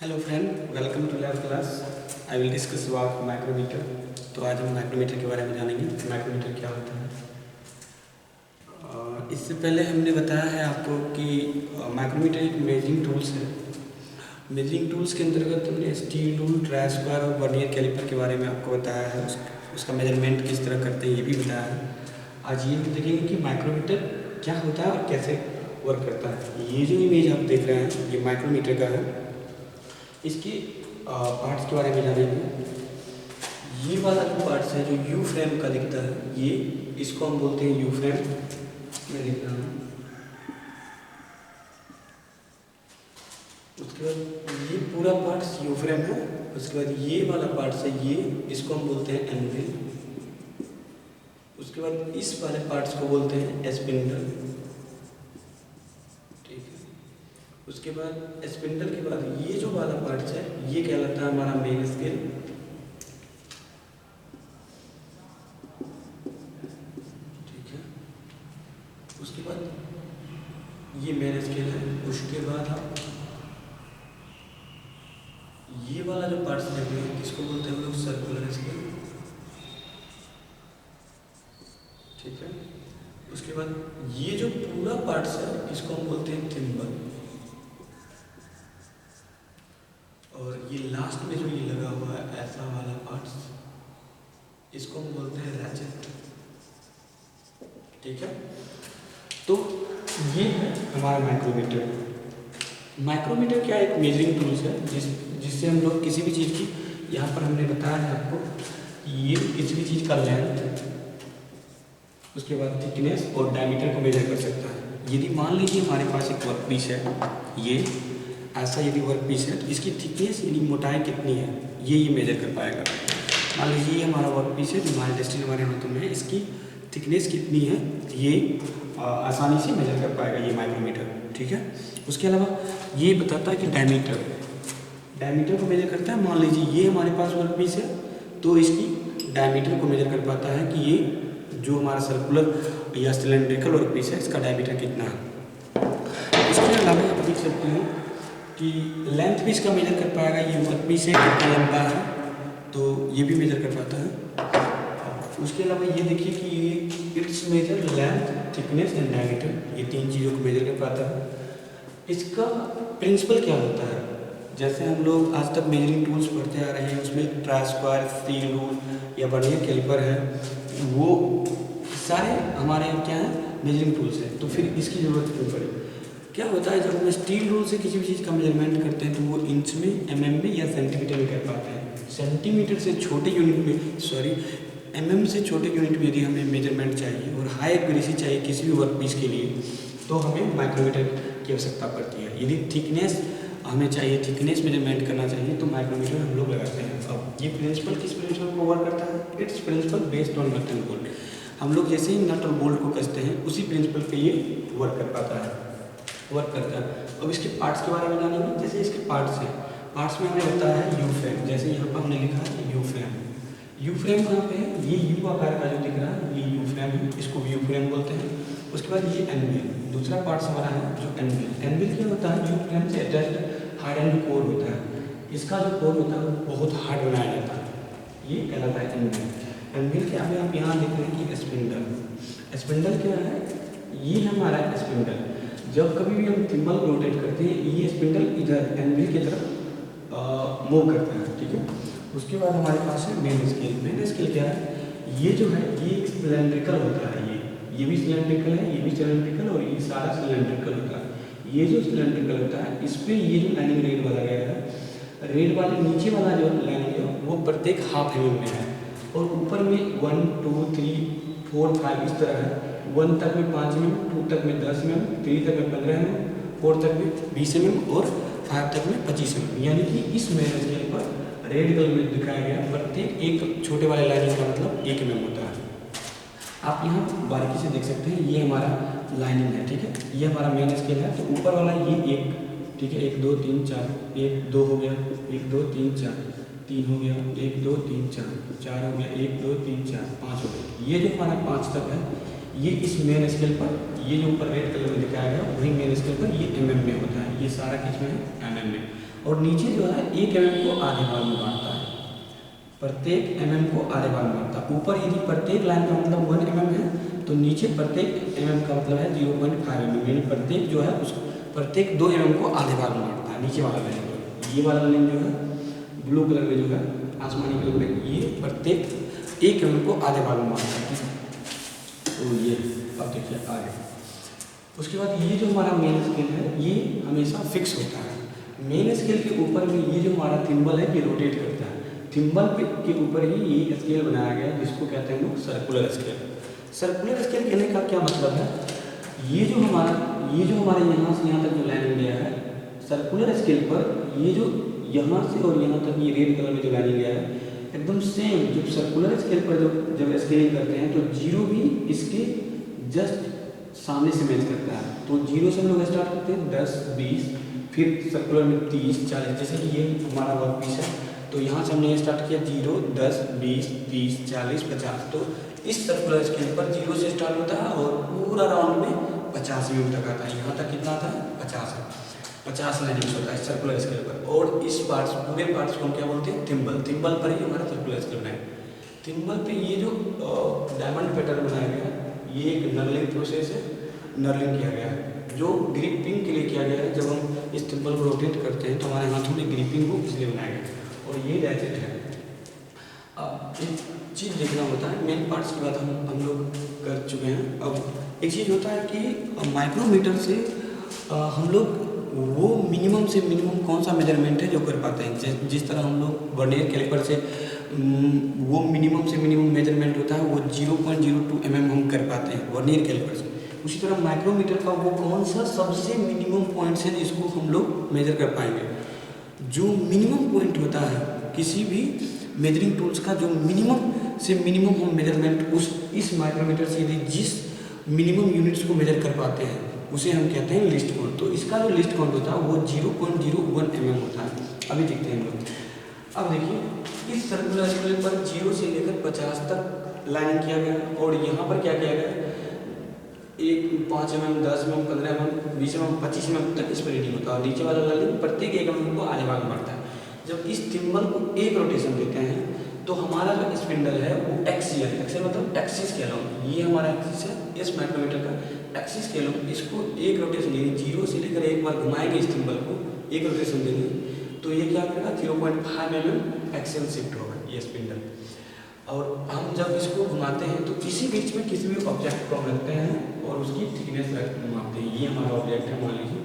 Hello friend, welcome to lab class. I will discuss about micrometer. तो आज हम micrometer के बारे में जानेंगे कि माइक्रोमीटर क्या होता है। इससे पहले हमने बताया है आपको कि माइक्रोमीटर एक मेजरिंग टूल्स है। मेजरिंग टूल्स के अंतर्गत हमने स्टील रूल, ट्राई स्क्वायर और वर्नियर कैलिपर के बारे में आपको बताया है। उसका मेजरमेंट किस तरह करते हैं ये भी बताया है। आज ये हम देखेंगे कि माइक्रोमीटर क्या होता है और कैसे वर्क करता है। ये जो इमेज आप देख रहे हैं ये माइक्रोमीटर का है। इसके पार्ट्स के बारे में जानेंगे। ये वाला जो पार्ट्स है जो यू फ्रेम का दिखता है, ये इसको हम बोलते हैं यू फ्रेम। मैं लिख रहा हूँ। उसके बाद ये पूरा पार्ट्स यू फ्रेम है। उसके बाद ये वाला पार्ट्स है, ये इसको हम बोलते हैं एनविल। उसके बाद इस वाले पार्ट्स को बोलते हैं स्पिंडल। उसके बाद स्पिंडल के बाद ये जो वाला पार्ट्स है ये कहलाता है हमारा मेन स्केल। ठीक है, उसके बाद ये मेन स्केल है। उसके बाद आप ये वाला जो पार्ट्स देख रहे हैं किसको बोलते हैं हम लोग, सर्कुलर स्केल। ठीक है, उसके बाद ये जो पूरा पार्ट्स है इसको हम बोलते हैं थिम्बल। और ये लास्ट में जो ये लगा हुआ है ऐसा वाला पार्ट्स, इसको हम बोलते हैं रैचेट। ठीक है, तो ये है हमारा माइक्रोमीटर। माइक्रोमीटर क्या एक मेजरिंग टूल्स है जिससे हम लोग किसी भी चीज़ की, यहाँ पर हमने बताया है आपको ये किसी भी चीज़ का लेंथ, उसके बाद थिकनेस और डायमीटर को मेजर कर सकता है। यदि मान लीजिए हमारे पास एक वर्क पीस है, ये ऐसा यदि वर्क पीस है तो इसकी थिकनेस यानी मोटाई कितनी है ये मेजर कर पाएगा। मान लीजिए ये हमारा वर्क पीस है जो हमारे डेस्टिन हमारे हाथों में है, इसकी थिकनेस कितनी है ये आसानी से मेजर कर पाएगा ये माइक्रोमीटर। ठीक है, उसके अलावा ये बताता है कि डायमीटर को मेजर करता है। मान लीजिए ये हमारे पास वर्क पीस है तो इसकी डायमीटर को मेजर कर पाता है कि ये जो हमारा सर्कुलर या सिलेंड्रिकल वर्क पीस है इसका डायमीटर कितना है। इसके अलावा आप देख सकते हैं कि लेंथ भी इसका मेजर कर पाएगा। ये वर्क पीस है कितना लंबा है तो ये भी मेजर कर पाता है। उसके अलावा ये देखिए कि ये it's major length, thickness and diameter, ये तीन चीज़ों को मेजर कर पाता है। इसका प्रिंसिपल क्या होता है, जैसे हम लोग आज तक मेजरिंग टूल्स पढ़ते आ रहे हैं उसमें ट्राई स्क्वायर, स्टील रूल या वर्नियर कैलिपर है, वो सारे हमारे क्या हैं मेजरिंग टूल्स हैं। तो फिर इसकी ज़रूरत क्यों पड़ी। क्या होता है जब हम स्टील रूल से किसी भी चीज़ का मेजरमेंट करते हैं तो वो इंच में, एमएम में या सेंटीमीटर में कर पाते हैं। सेंटीमीटर से छोटे यूनिट में एमएम से छोटे यूनिट में यदि हमें मेजरमेंट चाहिए और हाई एक्यूरेसी चाहिए किसी भी वर्क पीस के लिए तो हमें माइक्रोमीटर की आवश्यकता पड़ती है। यदि थिकनेस हमें चाहिए, थिकनेस मेजरमेंट करना चाहिए तो माइक्रोमीटर हम लोग लगाते हैं। अब ये प्रिंसिपल किस प्रिंसिपल को वर्क करता है, it's principle based on nut and bolt. हम लोग जैसे ही नट और बोल्ट को कसते हैं उसी प्रिंसिपल पे ये वर्क कर पाता है, वर्क करता है। अब इसके पार्ट्स के बारे में जानेंगे। जैसे इसके पार्ट्स हैं, पार्ट्स में हमने बताया है यू फ्रेम। जैसे यहाँ पर हमने लिखा है यू फ्रेम। यू फ्रेम कहाँ पे है, ये यू आकार का जो दिख रहा है ये यू फ्रेम है, इसको यू फ्रेम बोलते हैं। उसके बाद ये एनविल, दूसरा पार्ट्स हमारा है जो एनविल। एनविल क्या होता है, यू फ्रेम से अटैच्ड हार्ड एंड कोर होता है। इसका जो कोर होता है वो बहुत हार्ड बनाया जाता है, ये कहलाता है एनविल। एनविल के आगे आप यहाँ देख रहे हैं कि स्पिंडल। स्पिंडल क्या है, ये हमारा स्पिंडल। जब कभी भी हम थिम्बल रोटेट करते हैं ये स्पिंडल इधर एनविल की तरफ मूव करता है। ठीक है, उसके बाद हमारे पास है मेन स्केल। मेन स्केल क्या है, ये जो है ये सिलेंड्रिकल होता है, ये भी सिलेंड्रिकल है, ये भी सिलेंड्रिकल और ये सारा सिलेंड्रिकल होता है। ये जो सिलेंड्रिकल होता है इस पर ये जो लाइनिंग रेड वाला गया है, रेड वाले नीचे वाला जो लाइनिंग है वो प्रत्येक हाफ एम में है और ऊपर में 1, 2, 3, 4, 5 इस तरह है। 1 तक में 5 mm, 2 तक में 10 mm, 3 तक में 15 mm, 4 तक में 20 mm और 5 तक में 25 mm। यानी कि इस मेन स्केल पर रेड कलर में दिखाया गया प्रत्येक एक छोटे वाले लाइनिंग का मतलब 1 mm होता है। आप यहाँ बारीकी से देख सकते हैं, ये हमारा लाइनिंग है। ठीक है, ये हमारा मेन स्केल है। तो ऊपर वाला ये 1, ठीक है, 1, 2, 3, 4, 1, 2 हो गया, 1, 2, 3, 4, 3 हो गया, 1, 2, 3, 4, 4 हो गया, 1, 2, 3, 4, 5 हो गया। ये जो हमारा 5 तक है ये इस मेन स्केल पर, ये जो ऊपर रेड कलर में दिखाया गया वही मेन स्केल पर ये mm में होता है। ये सारा किस में है, mm में। और नीचे जो है 1 mm को आधे भाग में बांटता है, प्रत्येक mm को आधे भाग में बांटता है। ऊपर यदि प्रत्येक लाइन का मतलब 1 mm है तो नीचे प्रत्येक mm का मतलब है 0.5 mm, यानी प्रत्येक जो है उस प्रत्येक 2 mm को आधे भाग में बांटता है। नीचे वाला लाइन ये वाला लाइन जो है ब्लू कलर में जो है आसमानी कलर में, ये प्रत्येक 1 mm को आधे भाग में बांटता है, ठीक है। तो ये अब देखिए आगे, उसके बाद ये जो हमारा मेन स्केल है ये हमेशा फिक्स होता है। मेन स्केल के ऊपर में ये जो हमारा थिम्बल है ये रोटेट करता है। थिम्बल के ऊपर ही ये स्केल बनाया गया है जिसको कहते हैं लोग सर्कुलर स्केल। सर्कुलर स्केल कहने का क्या मतलब है, ये जो हमारे यहाँ से यहाँ तक जो लाइन गया है सर्कुलर स्केल पर, ये जो यहाँ से और यहाँ तक ये रेड कलर में जो लाइन गया है एकदम सेम। जब सर्कुलर स्केल पर जब स्केलिंग करते हैं तो जीरो भी इसके जस्ट सामने से मैच करता है। तो जीरो से हम लोग स्टार्ट करते हैं 10, 20, फिर सर्कुलर में 30, 40, जैसे कि ये हमारा वर्क पीस है तो यहाँ से हमने स्टार्ट किया 0, 10, 20, 30, 40, 50। तो इस सर्कुलर स्केल पर 0 से स्टार्ट होता है और पूरा राउंड में 50 mm तक आता है। यहाँ तक कितना आता है 50 लाइनिंग्स होता है सर्कुलर स्केल पर। और इस पार्ट्स पूरे पार्ट्स को हम क्या बोलते हैं, थिम्बल पर ही हमारा सर्कुलर स्केल बनाया। थिम्बल पे ये जो डायमंड पैटर्न बनाया गया है ये एक नर्लिंग प्रोसेस है, नर्लिंग किया गया है जो ग्रिपिंग के लिए किया गया है। जब हम इस थिम्बल को रोटेट करते हैं तो हमारे हाथों में ग्रिपिंग हो इसलिए बनाया गया और ये रैचेट है। अब एक चीज़ देखना होता है, मेन पार्ट्स की बात हम लोग कर चुके हैं। अब एक चीज़ होता है कि माइक्रोमीटर से हम लोग वो मिनिमम से मिनिमम कौन सा मेजरमेंट है जो कर पाते हैं। जिस तरह हम लोग वर्नियर कैलिपर से वो मिनिमम से मिनिमम मेजरमेंट होता है वो 0.02 mm हम कर पाते हैं वर्नियर कैलिपर से। उसी तरह माइक्रोमीटर का वो कौन सा सबसे मिनिमम पॉइंट्स है जिसको हम लोग मेजर कर पाएंगे। जो मिनिमम पॉइंट होता है किसी भी मेजरिंग टूल्स का, जो मिनिमम से मिनिमम हम मेजरमेंट इस माइक्रोमीटर से यदि जिस मिनिमम यूनिट्स को मेजर कर पाते हैं उसे हम कहते हैं लिस्ट काउंट। तो इसका जो लिस्ट काउंट होता है वो 0.01 mm होता है। अभी देखते हैं हम लोग। अब देखिए इस सर्कुलर स्केल पर 0 से लेकर 50 तक लाइनिंग किया गया और यहाँ पर क्या किया गया, 5 mm, 10 mm, 15 mm, 20 mm, 25 mm तक इस पर रीडिंग होता है। और नीचे वाला लाइनिंग प्रत्येक 1 mm को आधे भाग में बढ़ता है। जब इस थिम्बल को एक रोटेशन देते हैं तो हमारा जो स्पिंडल है वो एक्सियल मतलब एक्सिस कहलाऊँ, ये हमारा एक्सिस है इस माइक्रोमीटर का एक्सिस कहलाऊँ। इसको एक रोटेशन देंगे 0 से लेकर एक बार घुमाएंगे इस थिम्बल को, एक रोटेशन देंगे तो ये क्या करेगा 0.5 mm एक्सियल शिफ्ट होगा ये स्पिंडल। और हम जब इसको घुमाते हैं तो इसी बीच में किसी भी ऑब्जेक्ट को हम रखते हैं और उसकी थिकनेस मापते हैं। ये हमारा ऑब्जेक्ट है मान लीजिए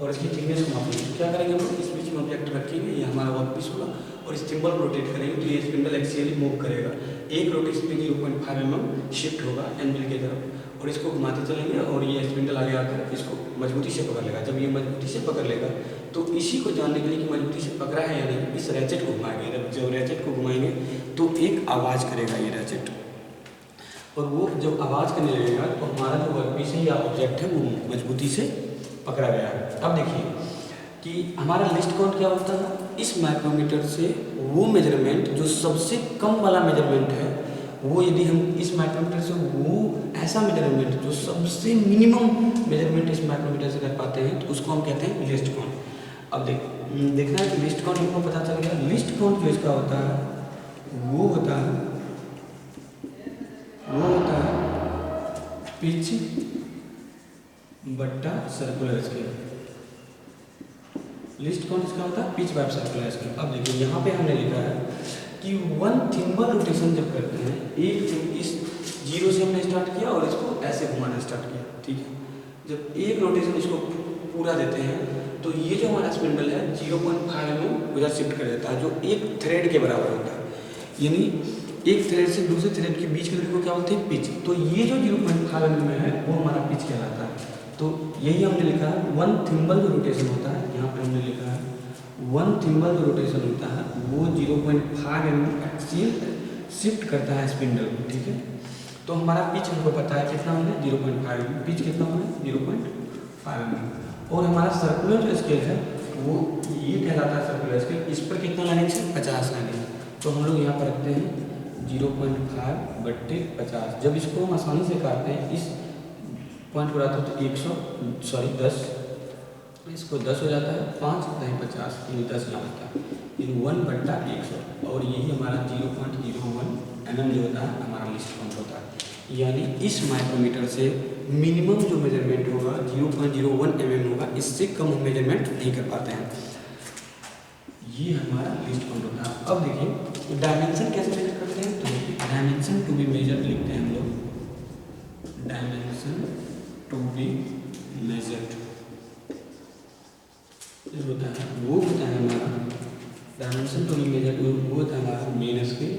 और इसकी थिकनेस को मापेंगे। तो क्या करेंगे हम लोग, इस बीच में ऑब्जेक्ट रखेंगे, ये हमारा वर्क पीस होगा और इस थिम्बल को रोटेट करेंगे तो ये स्पिंडल एक्सियली मूव करेगा। एक रोटेशन में 0.5 mm शिफ्ट होगा एनविल की तरफ और इसको घुमाते चलेंगे और ये स्पिंडल आगे आकर इसको मजबूती से पकड़ लेगा। जब ये मजबूती से पकड़ लेगा तो इसी को जानने के लिए कि मजबूती से पकड़ा है या नहीं, इस रैचेट को घुमाएंगे। जब रैचेट को घुमाएंगे तो एक आवाज़ करेगा ये रैचेट, और वो जब आवाज़ करने लगेगा तो हमारा जो वर्कपीस है या ऑब्जेक्ट है वो मजबूती से पकड़ा गया है। अब देखिए कि हमारा लिस्ट काउंट क्या होता है, इस माइक्रोमीटर से वो मेजरमेंट जो सबसे कम वाला मेजरमेंट है वो यदि हम इस माइक्रोमीटर से वो ऐसा मेजरमेंट जो सबसे मिनिमम मेजरमेंट इस माइक्रोमीटर से कर पाते हैं तो उसको हम कहते हैं लिस्ट काउंट। अब देखना है कि लिस्ट काउंट हमको पता चल गया। लिस्ट काउंट जो इसका होता है वो होता है पिच बट्टा सर्कुलर स्केल। लिस्ट काउंट इसका होता है पिच बाय सर्कुलर स्केल। अब देखिए यहाँ पे हमने लिखा है कि 1 थिम्बल रोटेशन जब करते हैं, एक इस 0 से हमने स्टार्ट किया और इसको ऐसे घुमाना स्टार्ट किया, ठीक है। जब एक रोटेशन इसको पूरा देते हैं तो ये जो हमारा स्पिंडल है 0.5 mm उधर शिफ्ट कर देता है जो एक थ्रेड के बराबर होता है। यानी एक थ्रेड से दूसरे थ्रेड के बीच के दूरी को क्या बोलते हैं, पिच। तो ये जो 0.5 mm है वो हमारा पिच कहलाता है। तो यही हमने लिखा है 1 थिम्बल जो रोटेशन होता है, यहाँ पर हमने लिखा है 1 थिम्बल जो रोटेशन होता है वो 0.5 mm एक्सियल शिफ्ट करता है स्पिंडल को, ठीक है। तो हमारा पिच हमको पता है कितना होगा 0.5 mm, पिच कितना होगा 0.5 mm। और हमारा सर्कुलर जो स्केल है वो ये कहलाता है सर्कुलर स्केल। इस पर कितना लाइनिंग है 50 लाइनिंग। तो हम लोग यहाँ पर रखते हैं 0.5/50। जब इसको हम आसानी से काटते हैं इस पॉइंट पर आते हैं तो 10 इसको 10 हो जाता है, 5 नहीं 50 यानी 10 यहाँ होता है, यानी 1/100 और यही हमारा 0.01 mm जो होता है हमारा लिस्ट काउंट होता है। यानी इस माइक्रोमीटर से मिनिमम जो मेजरमेंट होगा 0.01 mm होगा, इससे कम हम मेजरमेंट नहीं कर पाते हैं। ये हमारा लिस्ट काउंट होता है। अब देखिए डायमेंशन कैसे मेजर करते हैं, तो डायमेंशन टू बी मेजर लिखते हैं हम लोग, डायमेंशन टू बी मेजर्ड जो होता है वो होता है हमारा डायमेंशन टू बी मेजर्ड, वो होता है हमारा main scale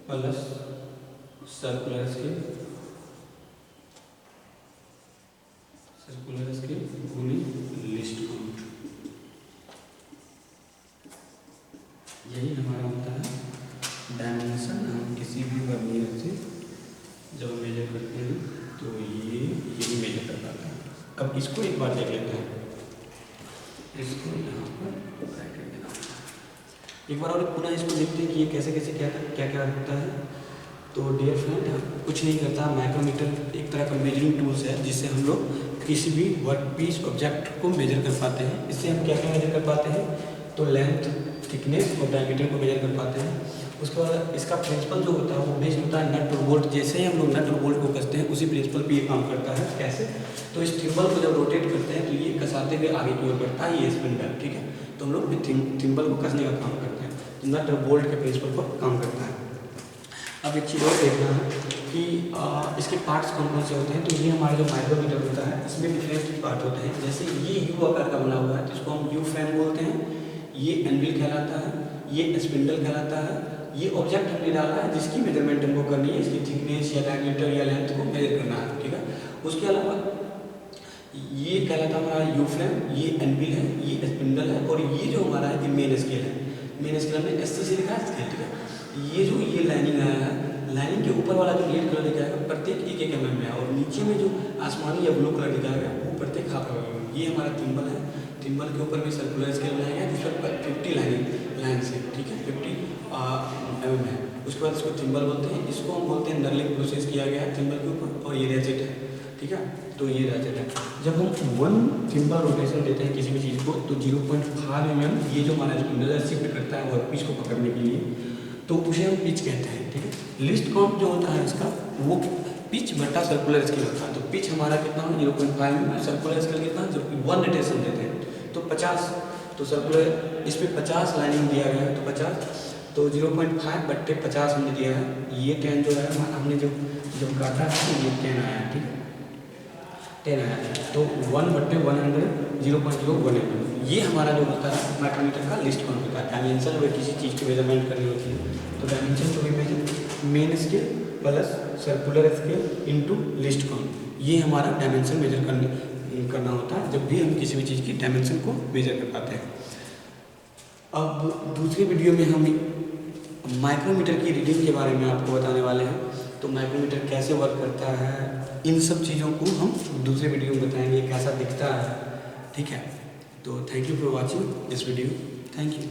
plus circular scale, circular scale गुनी लिस्ट काउंट, यही हमारा होता है डायमेंशन। हम किसी भी वर्नियर से जब मेजर करते हैं तो ये मेजर कर पाता है। अब इसको एक बार देख लेते हैं, इसको यहाँ पर ब्रैकेट देना होता है। एक बार और पुनः इसको देखते हैं कि ये कैसे कैसे क्या क्या क्या होता है। तो डियर फ्रेंड, कुछ नहीं करता, माइक्रोमीटर एक तरह का मेजरिंग टूल्स है जिससे हम लोग किसी भी वर्क पीस ऑब्जेक्ट को मेजर कर पाते हैं। इससे हम क्या क्या मेजर कर पाते हैं, तो लेंथ, थिकनेस और डायमीटर को मेजर कर पाते हैं। उसके बाद इसका प्रिंसिपल जो होता है वो बेस्ड होता है नट और बोल्ट। जैसे ही हम लोग नट और बोल्ट को कसते हैं उसी प्रिंसिपल पे ये काम करता है। कैसे, तो इस थिम्बल को जब रोटेट करते हैं तो ये कसाते हुए आगे की ओर बढ़ता है, ये स्पिंडल, ठीक है। तो हम लोग थिम्बल को कसने का काम करते हैं, तो नट और बोल्ट के प्रिंसिपल पर काम करता है। अब एक चीज़ और देखना है कि इसके पार्ट्स कौन कौन से होते हैं। तो ये हमारा जो माइक्रोमीटर होता है इसमें डिफरेंट पार्ट होते हैं। जैसे ये यू आकार का बना हुआ है तो इसको हम यू फ्रेम बोलते हैं, ये एनविल कहलाता है, ये स्पिंडल कहलाता है। ये ऑब्जेक्ट हमने डाला है जिसकी मेजरमेंट हमको करनी है, इसकी थिकनेस या डायमीटर या लेंथ को मेजर करना है, ठीक है। उसके अलावा ये कहलाता है हमारा यू फ्रेम, ये एनविल है, ये स्पिंडल है और ये जो हमारा है ये मेन स्केल है। मेन स्केल हमने SC से लिखा है स्केल, ठीक है। ये जो ये लाइनिंग आया है, लाइनिंग के ऊपर वाला जो रेड कलर दिखाएगा प्रत्येक 1-1 mm में है और नीचे में जो आसमानी या ब्लू कलर दिखाएगा वो प्रत्येक ½ mm। ये हमारा थिम्बल है, थिम्बल के ऊपर भी सर्कुलर स्केल बनाया गया जिस पर 50 लाइन से, ठीक है, 50 mm है। उसके बाद इसको थिम्बल बोलते हैं। इसको हम बोलते हैं नर्लिंग प्रोसेस किया गया है थिम्बल के ऊपर, और ये रेजेट है, ठीक है। तो ये रेजेट है। जब हम 1 थिम्बल रोटेशन देते हैं किसी भी चीज़ को तो 0.5 mm ये जो हमारा स्पिंडल है शिफ्ट करता है वर्क पीस को पकड़ने के लिए, तो उसे हम पिच कहते हैं, ठीक है। लिस्ट काउंट जो होता है इसका वो पिच बटा सर्कुलर स्केल होता है। तो पिच हमारा कितना है 0.5 mm, सर्कुलर स्केल कितना, जब 1 रोटेशन देते हैं तो 50, तो सर्कुलर इस पर 50 लाइनिंग दिया गया है तो 50, तो 0.5/50 हमने दिया है। ये 10 जो है हमने जब काटा है ये 10 आया है, ठीक है, 10 आया है। तो 1/100 0.01 mm ये हमारा जो होता है माइक्रोमीटर का लिस्ट काउंट होता है। डायमेंशन अगर किसी चीज़ की मेजरमेंट करनी होती है तो dimension to be measure main scale plus circular scale into least count, ये हमारा डायमेंशन मेजर करना होता है जब भी हम किसी भी चीज़ की डायमेंशन को मेजर कर पाते हैं। अब दूसरी वीडियो में हम माइक्रोमीटर की रीडिंग के बारे में आपको बताने वाले हैं। तो माइक्रोमीटर कैसे वर्क करता है, इन सब चीज़ों को हम दूसरे वीडियो में बताएंगे, कैसा दिखता है, ठीक है। तो thank you for watching this video, thank you.